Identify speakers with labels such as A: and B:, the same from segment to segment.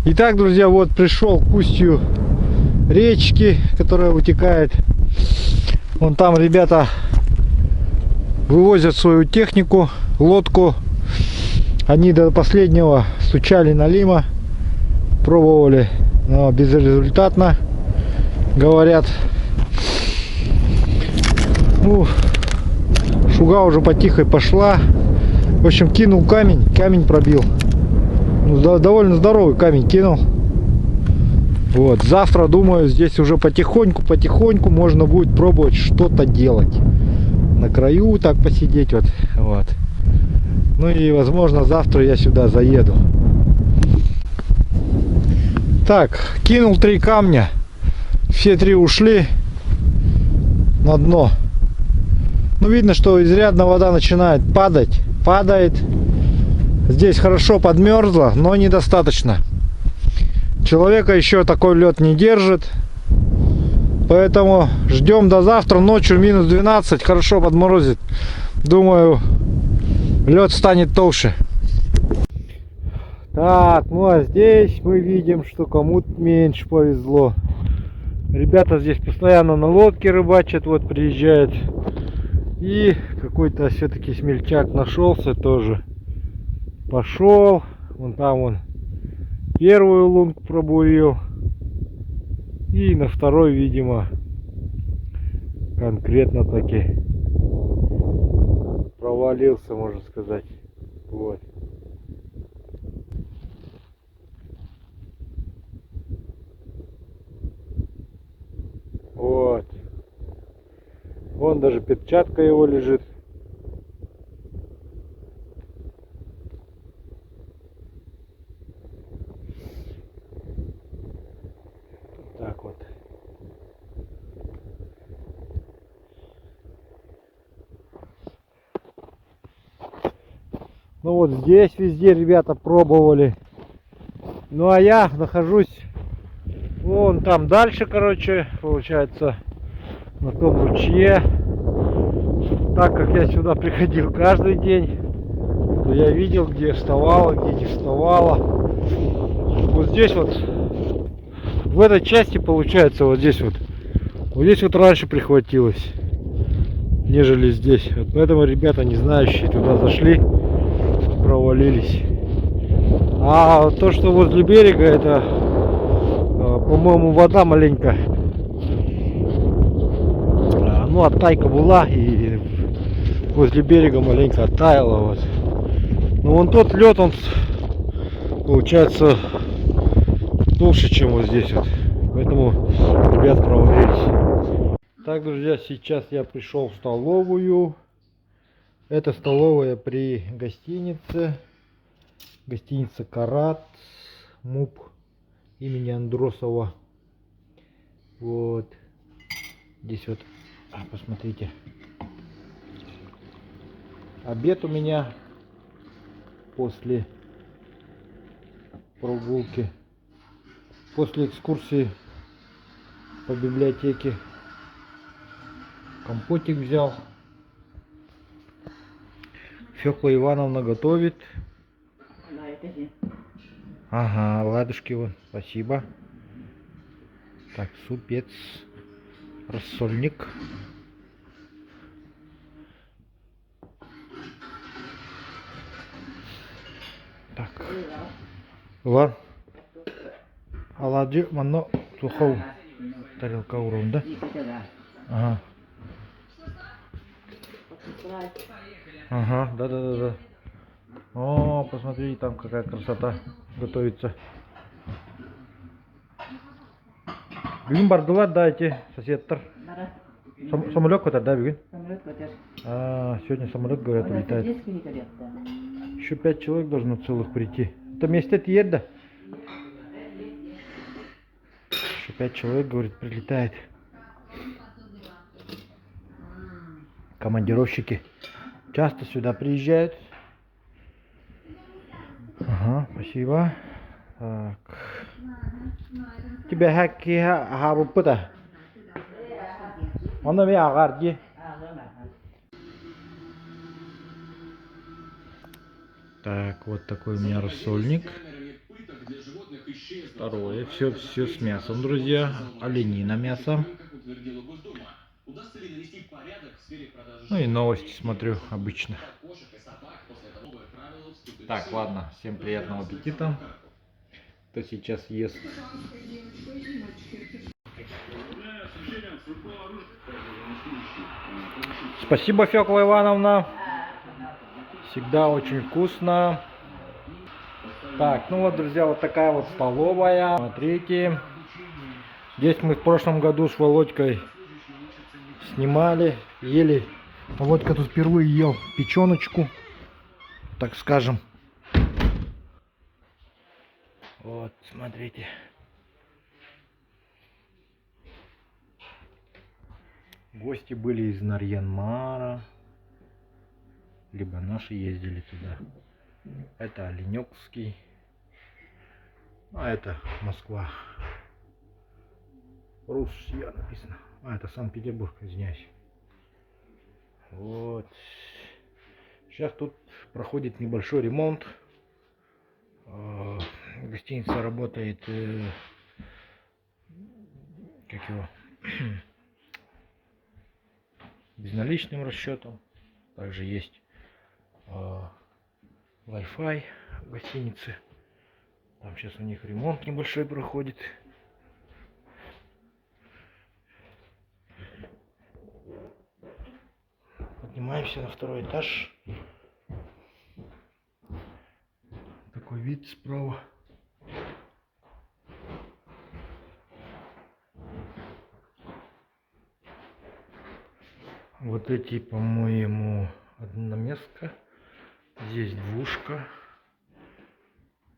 A: Итак, друзья, вот пришел к устью речки, которая утекает. Вон там ребята вывозят свою технику, лодку. Они до последнего стучали на Лима, пробовали, но безрезультатно, говорят. Ну, шуга уже потихо пошла. В общем, кинул камень пробил. Ну, довольно здоровый камень кинул. Вот, завтра, думаю, здесь уже потихоньку можно будет пробовать что-то делать. На краю так посидеть вот. Ну и, возможно, завтра я сюда заеду. Так, кинул 3 камня. Все 3 ушли на дно. Ну, видно, что изрядно вода начинает падает. Здесь хорошо подмерзло, но недостаточно. Человека еще такой лед не держит. Поэтому ждем до завтра. Ночью минус 12, хорошо подморозит. Думаю, лед станет толще. Так, ну а здесь мы видим, что кому-то меньше повезло. Ребята здесь постоянно на лодке рыбачат, вот приезжают. И какой-то все-таки смельчак нашелся тоже. Пошел, вон там он первую лунку пробурил. И на второй, видимо, конкретно таки провалился, можно сказать. Вот. Вот. Вон даже перчатка его лежит. Так вот. Ну вот здесь везде ребята пробовали. Ну а я нахожусь вон там дальше, короче, получается, на том ручье. Так как я сюда приходил каждый день, то я видел, где вставала, где не вставала. Вот здесь вот, в этой части, получается, вот здесь вот раньше прихватилось, нежели здесь. Вот поэтому ребята, не знающие, туда зашли, провалились. А то, что возле берега, это, по-моему, вода маленько, ну, оттайка была, и возле берега маленько оттаяла, вот. Но вон тот лед, он получается толще, чем вот здесь вот. Поэтому ребят провалились. Так, друзья, сейчас я пришел в столовую. Это столовая при гостинице. Гостиница Карат, МУП имени Андросова. Вот. Здесь вот, посмотрите. Обед у меня после прогулки, после экскурсии по библиотеке. Компотик взял. Фёкла Ивановна готовит. Ага, ладушки вон, спасибо. Так, супец, рассольник. Так, ладно. Аладжи, мано, сухов. Тарелка уровень, да? Ага. Ага, да. О, посмотри, там какая красота готовится. Бүгін бардылар, да, эти соседтар. Самолет көтер, да, бүгін? Самолет көтер. Сегодня самолет, говорят, улетает. Еще 5 человек должно целых прийти. Это место Тьерда. Еще 5 человек, говорит, прилетает. Командировщики часто сюда приезжают. Ага, спасибо. Так. Тебя хаки хабупыта. Он на агарди. Так, вот такой у меня рассольник. Второе. Все с мясом, друзья. Оленина мясо. Ну и новости смотрю обычно. Так, ладно. Всем приятного аппетита. Кто сейчас ест. Спасибо, Фёкла Ивановна. Всегда очень вкусно. Так, ну вот, друзья, вот такая вот столовая. Смотрите. Здесь мы в прошлом году с Володькой снимали, ели. Володька тут впервые ел печеночку, так скажем. Вот, смотрите. Гости были из Нарьян-Мара. Либо наши ездили туда. Это Оленёкский. А это Москва. Руссия написано. А это Санкт-Петербург, извиняюсь. Вот. Сейчас тут проходит небольшой ремонт. Гостиница работает как его безналичным расчетом. Также есть Wi-Fi в гостинице. Там сейчас у них ремонт небольшой проходит. Поднимаемся на второй этаж. Такой вид справа. Вот эти, по-моему, одноместка. Здесь двушка.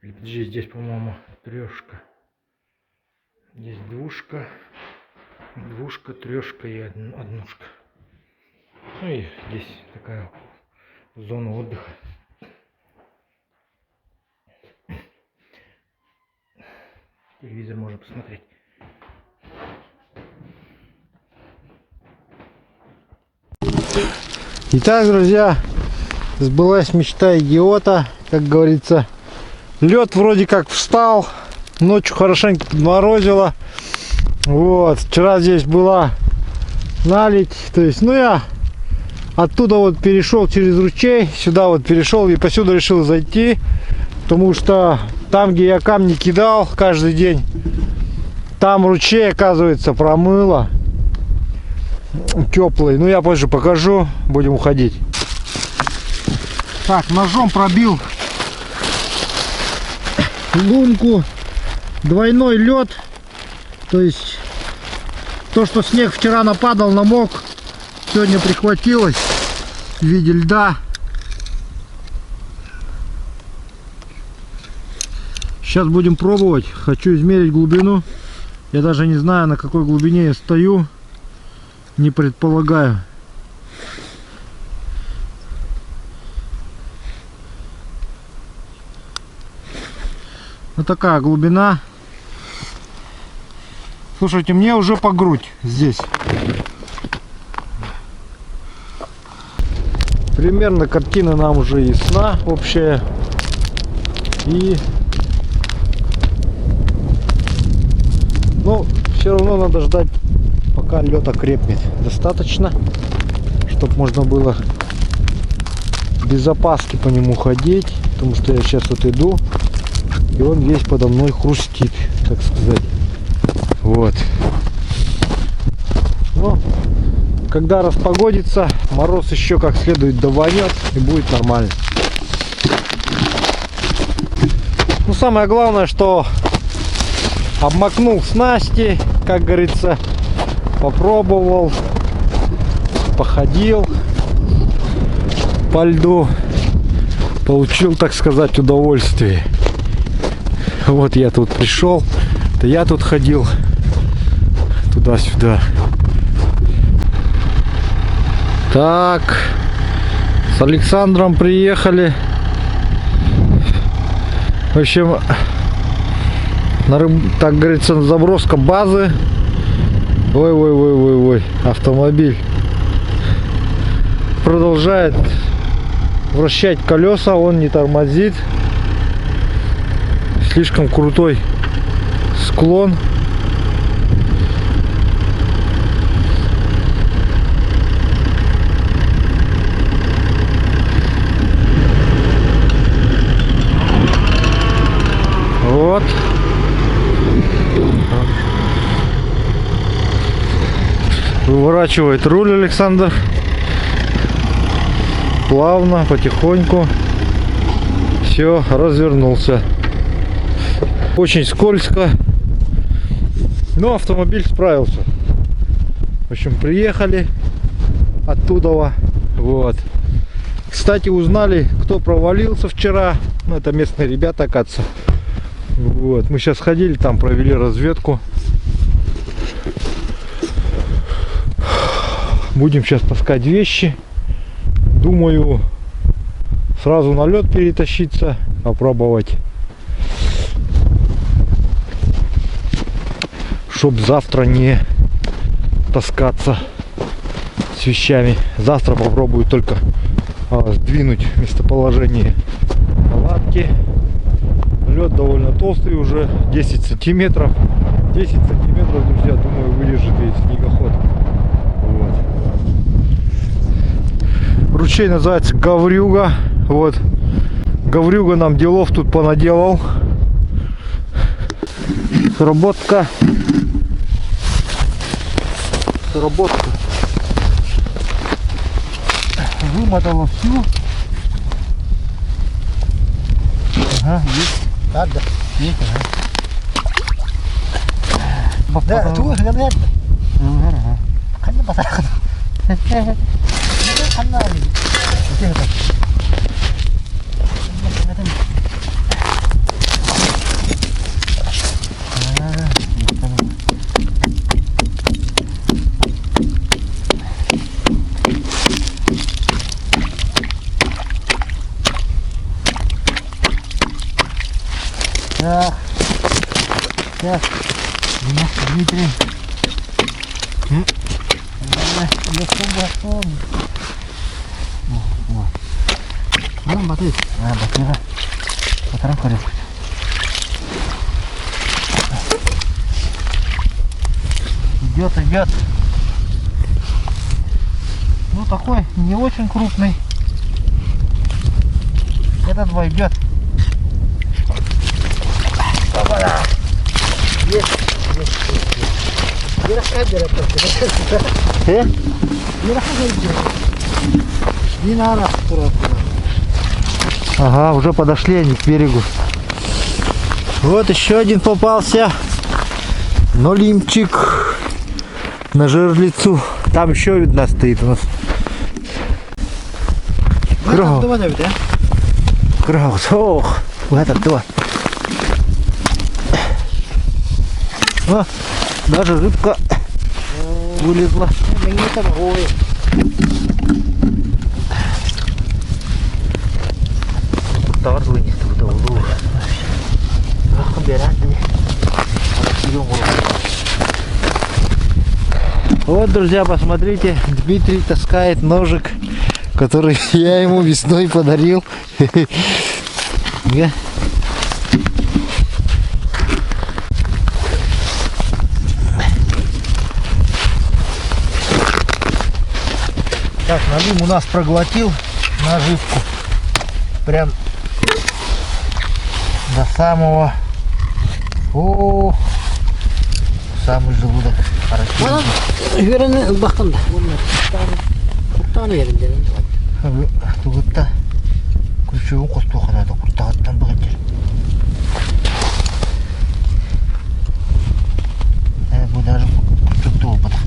A: Здесь, по-моему, трешка. Здесь двушка, трешка и однушка. Ну и здесь такая зона отдыха. Телевизор можно посмотреть. Итак, друзья, сбылась мечта идиота, как говорится. Лед вроде как встал, ночью хорошенько подморозило. Вот, вчера здесь была наледь, то есть, ну я оттуда вот перешел через ручей, сюда вот перешел и посюда решил зайти, потому что там, где я камни кидал каждый день, там ручей, оказывается, промыло. Теплый. Ну я позже покажу, будем уходить. Так, ножом пробил лунку, двойной лед, то есть то, что снег вчера нападал, намок, сегодня прихватилось в виде льда. Сейчас будем пробовать. Хочу измерить глубину. Я даже не знаю, на какой глубине я стою, не предполагаю. Вот такая глубина. Слушайте, мне уже по грудь здесь. Примерно картина нам уже ясна общая. И но все равно надо ждать, пока лед окрепнет достаточно, чтобы можно было без опаски по нему ходить, потому что я сейчас вот иду, и он весь подо мной хрустит, так сказать. Вот. Но когда распогодится, мороз еще как следует даванет, и будет нормально. Ну, самое главное, что обмакнул снасти, как говорится, попробовал, походил по льду, получил, так сказать, удовольствие. Вот я тут пришел, то я тут ходил туда-сюда. Так, с Александром приехали. В общем, так говорится, заброска базы. Ой, автомобиль продолжает вращать колеса, он не тормозит. Слишком крутой склон. Вот. Выворачивает руль Александр. Плавно, потихоньку. Все, развернулся. Очень скользко. Но автомобиль справился. В общем, приехали оттуда. Вот. Кстати, узнали, кто провалился вчера. Ну, это местные ребята, оказывается. Вот. Мы сейчас ходили, там провели разведку. Будем сейчас таскать вещи. Думаю, сразу на лед перетащиться, попробовать, чтоб завтра не таскаться с вещами. Завтра попробую только сдвинуть местоположение палатки. Лед довольно толстый, уже 10 сантиметров. 10 сантиметров, друзья, думаю, вылежит весь снегоход. Вот. Ручей называется Гаврюга. Вот. Гаврюга нам делов тут понаделал. Сработка. Вымотала всю. Ага, есть. Да, есть, ага. Да, туh lihat. Kan pasar. Kan lagi. Ya, ya, ini Dmitri. Идет. Ну такой не очень крупный. Этот войдет. Есть. Не расходи, не надо аккуратно. Ага, уже подошли они к берегу. Вот еще один попался. Налимчик на жерлицу. Там еще видно стоит у нас. Краус. Ох, в этот два. О, даже рыбка вылезла. Вот, друзья, посмотрите, Дмитрий таскает ножик, который я ему весной подарил. Так, налим у нас проглотил наживку. Прям до самого... О, самый желудок. Тугутта күршеуін қосты оқанады құртағаттан бұған жер. Бұл даже күршекті ол бұдақ.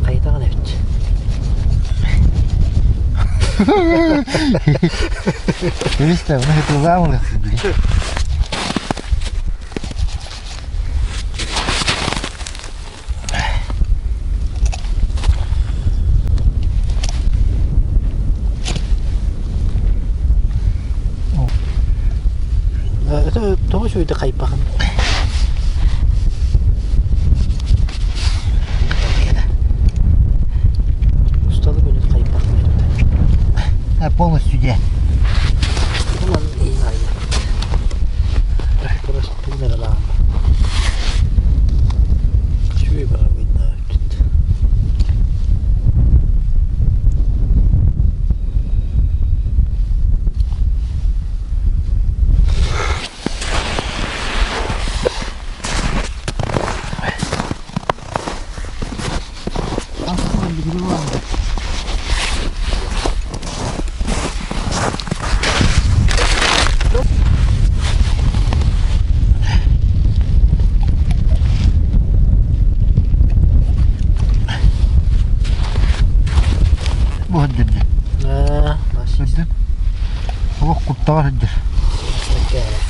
A: Қайтаған әбет. Көресті, мұны әті ұзамын әқсіз біле. Это тоже это кайпахан. Усталый полностью где?
B: Не знаю. Просто примерно. Чего видно тут?
A: Вот где.
B: Nasıl?
A: Ох, куда где.
B: Gerek.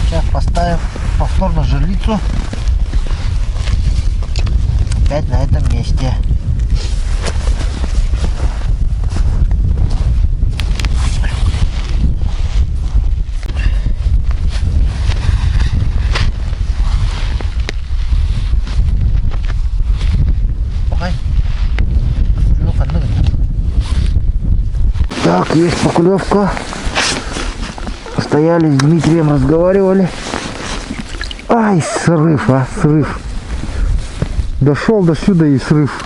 A: Сейчас поставим повторно жерлицу. Опять на этом месте. Так, есть поклевка. Стояли с Дмитрием, разговаривали. Ай, срыв, срыв. Дошел до сюда и срыв.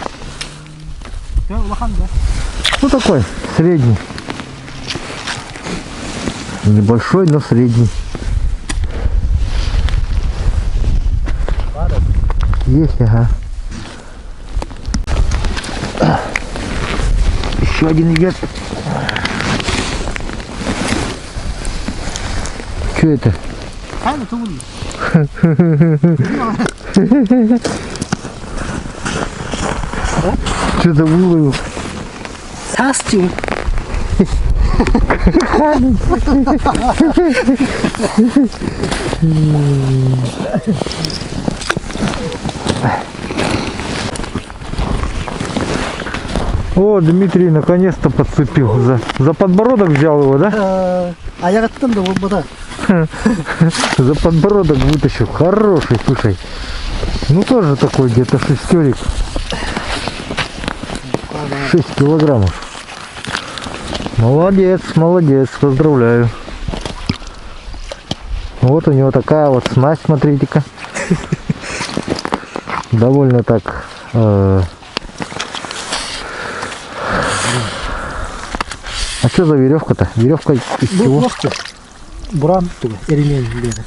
A: Ну такой, средний. Небольшой, но средний. Есть, ага. Еще один идет. Что это? Что-то выловил.
B: Састюм.
A: О, Дмитрий наконец-то подцепил. За подбородок взял его, да?
B: А я как-то думал, да.
A: За подбородок вытащил. Хороший, слушай. Ну тоже такой где-то шестерик. 6 килограммов. Молодец, молодец, поздравляю. Вот у него такая вот снасть, смотрите-ка. Довольно так. А что за веревка-то? Веревка из чего?
B: Буран, ремень где-то.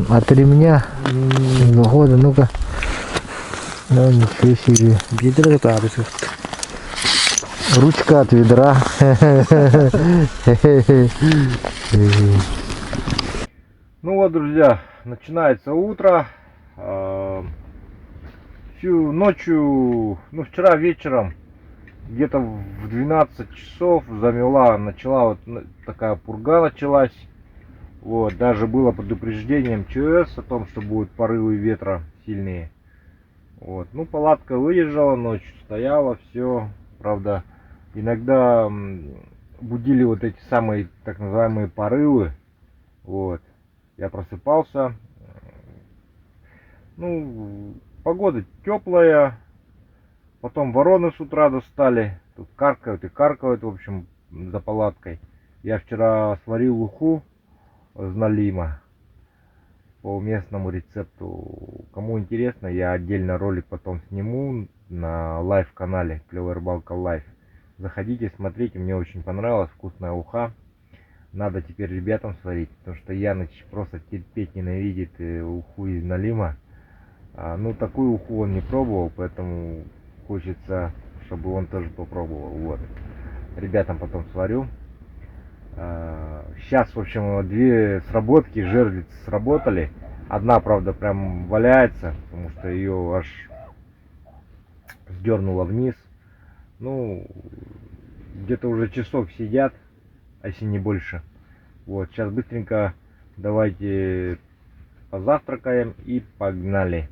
A: От ремня. 2 года, ну-ка. Ну, ничего себе.
B: Бедра это
A: Ручка от ведра. Ну вот, друзья, начинается утро. Всю ночью, ну вчера вечером, где-то в 12 часов начала вот такая пурга началась. Вот, даже было предупреждение МЧС о том, что будут порывы ветра сильнее. Вот, ну палатка выезжала, ночью стояла, все, правда, иногда будили вот эти самые так называемые порывы. Вот, я просыпался, ну, погода теплая, потом вороны с утра достали, тут каркают и каркают, в общем, за палаткой. Я вчера сварил уху с налима по местному рецепту. Кому интересно, я отдельно ролик потом сниму на лайв канале Клевая Рыбалка Лайв. Заходите, смотрите, мне очень понравилась вкусная уха. Надо теперь ребятам сварить, потому что Яныч просто терпеть ненавидит уху из налима. Ну, такую уху он не пробовал, поэтому хочется, чтобы он тоже попробовал. Вот. Ребятам потом сварю. Сейчас, в общем, 2 сработки жерлицы сработали. Одна, правда, прям валяется, потому что ее аж сдернуло вниз. Ну, где-то уже часов сидят, а если не больше. Вот, сейчас быстренько давайте позавтракаем и погнали.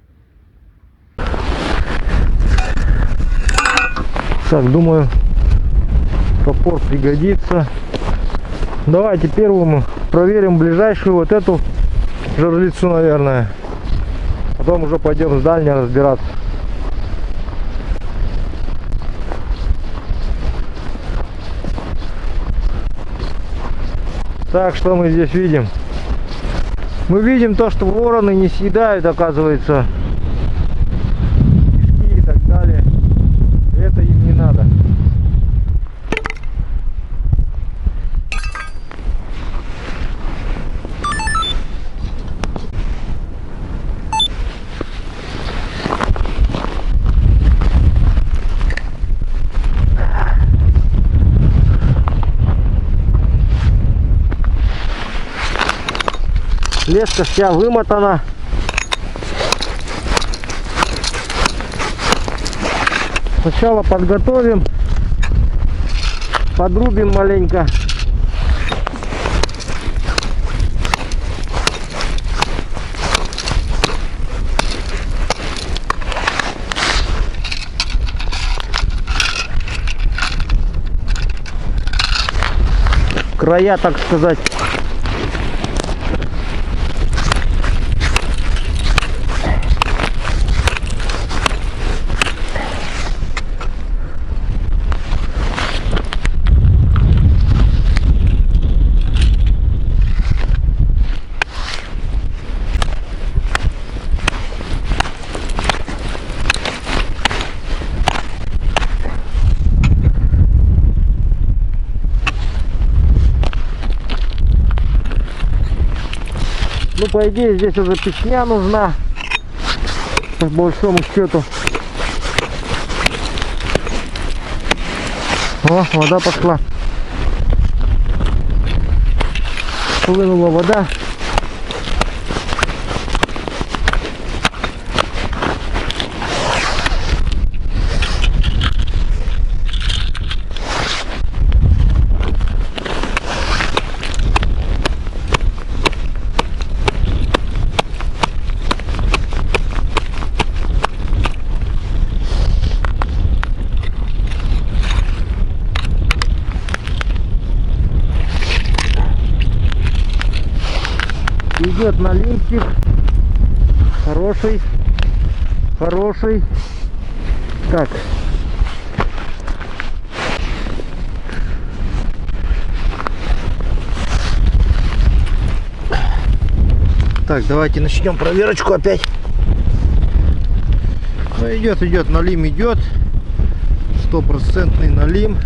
A: Так, думаю, топор пригодится. Давайте первому проверим ближайшую вот эту жерлицу, наверное. Потом уже пойдем с дальней разбираться. Так, что мы здесь видим? Мы видим то, что вороны не съедают, оказывается, кишки и так далее. Это им не надо. Леска вся вымотана. Сначала подготовим, подрубим маленько. Края, так сказать. Ну, по идее, здесь уже печня нужна, по большому счету. О, вода пошла. Хлынула вода. Идет налимчик, хороший, хороший. Так, так, давайте начнем проверочку опять. Ну, идет, налим идет, 100% налим.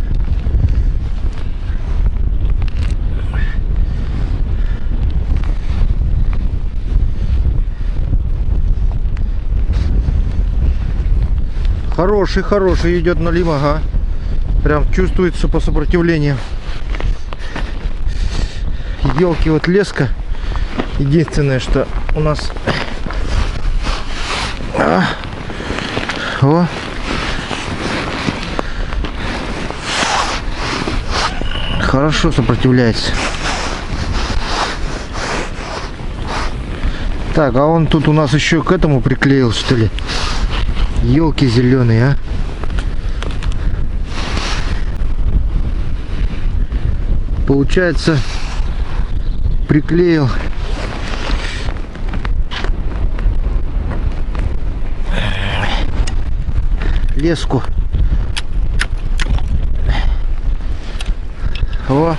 A: Хороший идет налим, ага. Прям чувствуется по сопротивлению. Елки, вот леска. Единственное, что у нас... О. Хорошо сопротивляется. Так, а он тут у нас еще к этому приклеил, что ли? Елки зеленые, а. Получается, приклеил леску. О.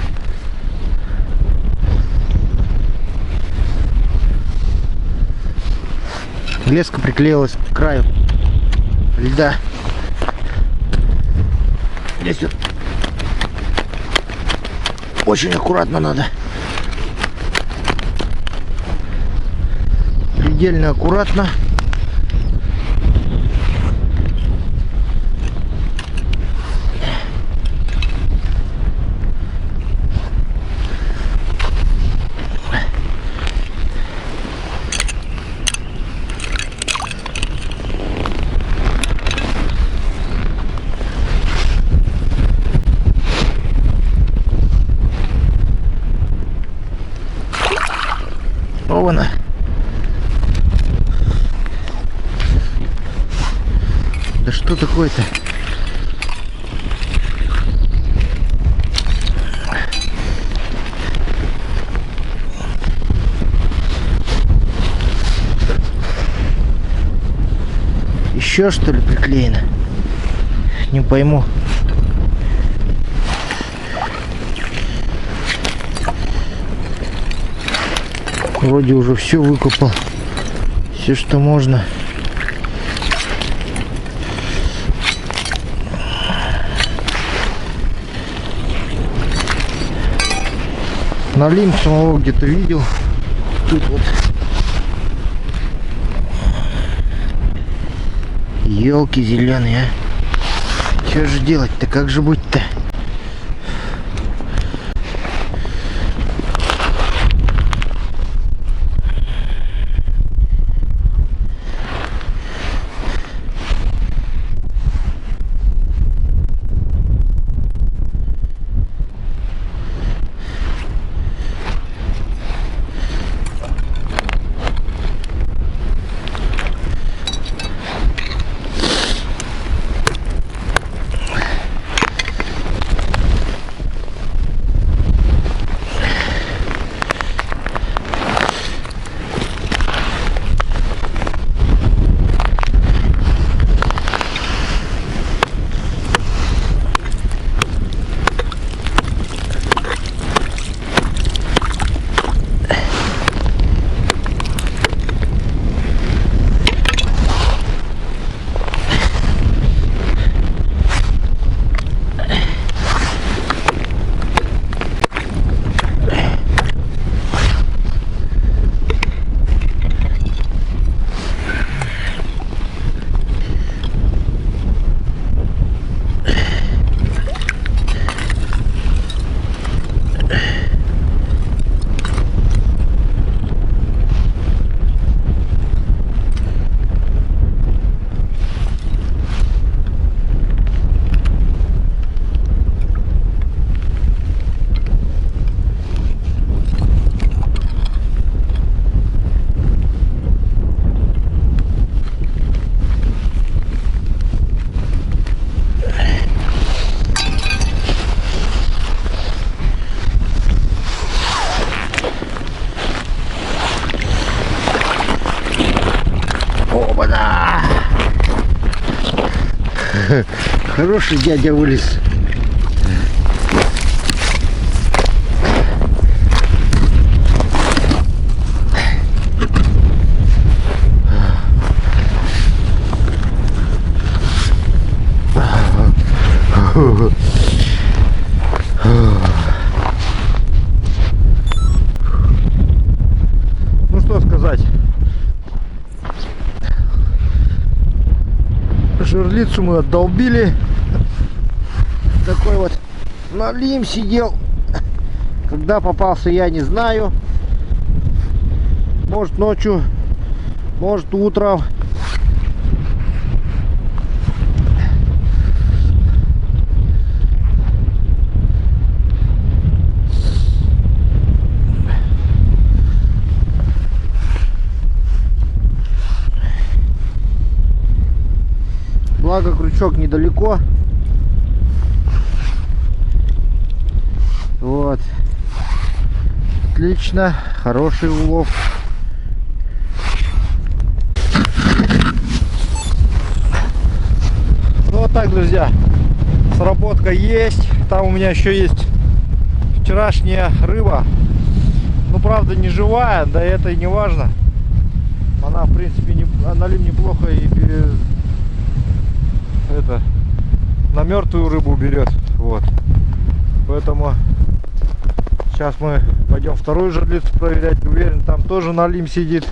A: Леска приклеилась к краю льда. Здесь вот очень аккуратно надо. Предельно аккуратно.
C: Да что такое-то? Еще что ли приклеено? Не пойму. Вроде уже все выкопал. Все, что можно. Налим самого где-то видел. Тут вот. Елки зеленые, а. Что же делать-то? Как же быть-то? Оба-да! Хороший дядя вылез.
A: Ну что сказать. Жерлицу мы отдолбили.
C: Такой вот налим сидел. Когда попался, я не знаю. Может ночью, может утром. Благо крючок недалеко. Вот. Отлично. Хороший улов.
A: Ну вот так, друзья. Сработка есть. Там у меня еще есть вчерашняя рыба. Ну, правда, не живая, да и это и не важно. Она, в принципе, налим неплохо и это на мертвую рыбу берет. Вот. Поэтому сейчас мы пойдем вторую жерлицу проверять. Уверен, там тоже налим сидит.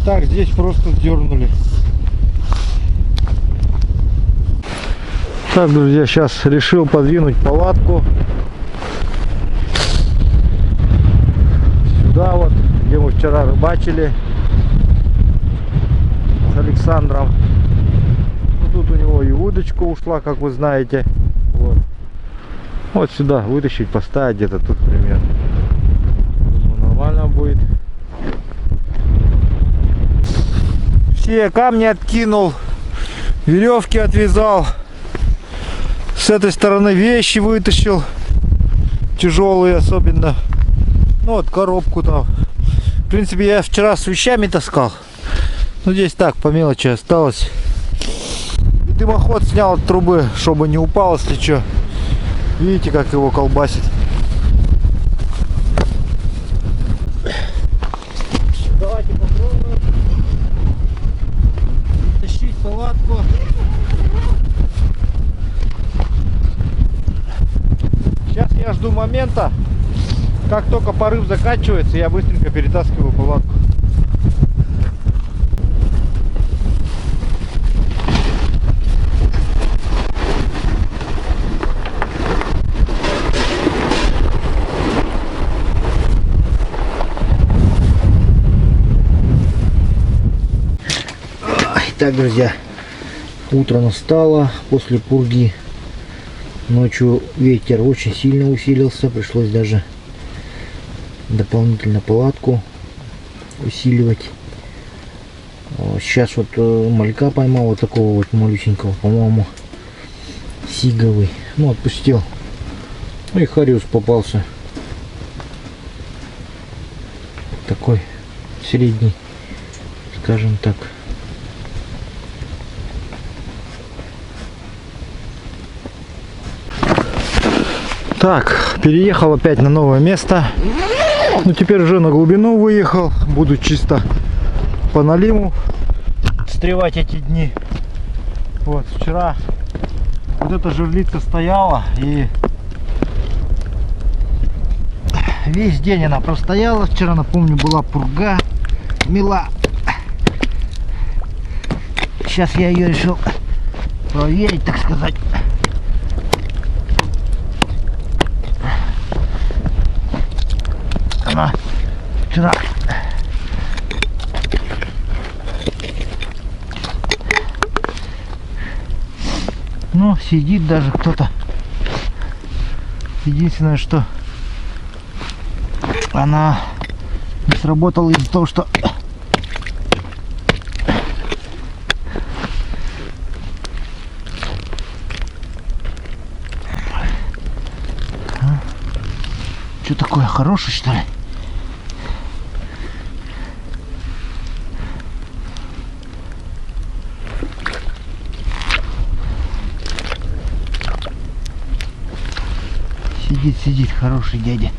A: Так, здесь просто сдернули. Так, друзья, сейчас решил подвинуть палатку сюда вот, где мы вчера рыбачили с Александром. Ну, тут у него и удочка ушла, как вы знаете. Вот сюда вытащить, поставить где-то тут примерно. Думаю, нормально будет. Все камни откинул, веревки отвязал. С этой стороны вещи вытащил, тяжелые особенно. Ну вот коробку там. В принципе, я вчера с вещами таскал. Ну здесь так, по мелочи осталось. И дымоход снял от трубы, чтобы не упал, если что. Видите, как его колбасит. Давайте попробуем тащить палатку. Сейчас я жду момента, как только порыв заканчивается, я быстренько перетаскиваю палатку.
C: Так, друзья, утро настало после пурги. Ночью ветер очень сильно усилился, пришлось даже дополнительно палатку усиливать. Сейчас вот малька поймал, вот такого вот малюсенького, по-моему, сиговый. Ну, отпустил. Ну и хариус попался. Такой средний, скажем так.
A: Так, переехал опять на новое место. Ну, теперь уже на глубину выехал. Буду чисто по налиму встревать эти дни. Вот, вчера вот эта жерлица стояла, и весь день она простояла. Вчера, напомню, была пурга, мела. Сейчас я ее решил проверить, так сказать. Она вчера ну, сидит даже кто-то. Единственное, что она не сработала из-за того, что что такое, хороший, что ли? Сидит, хороший дядя.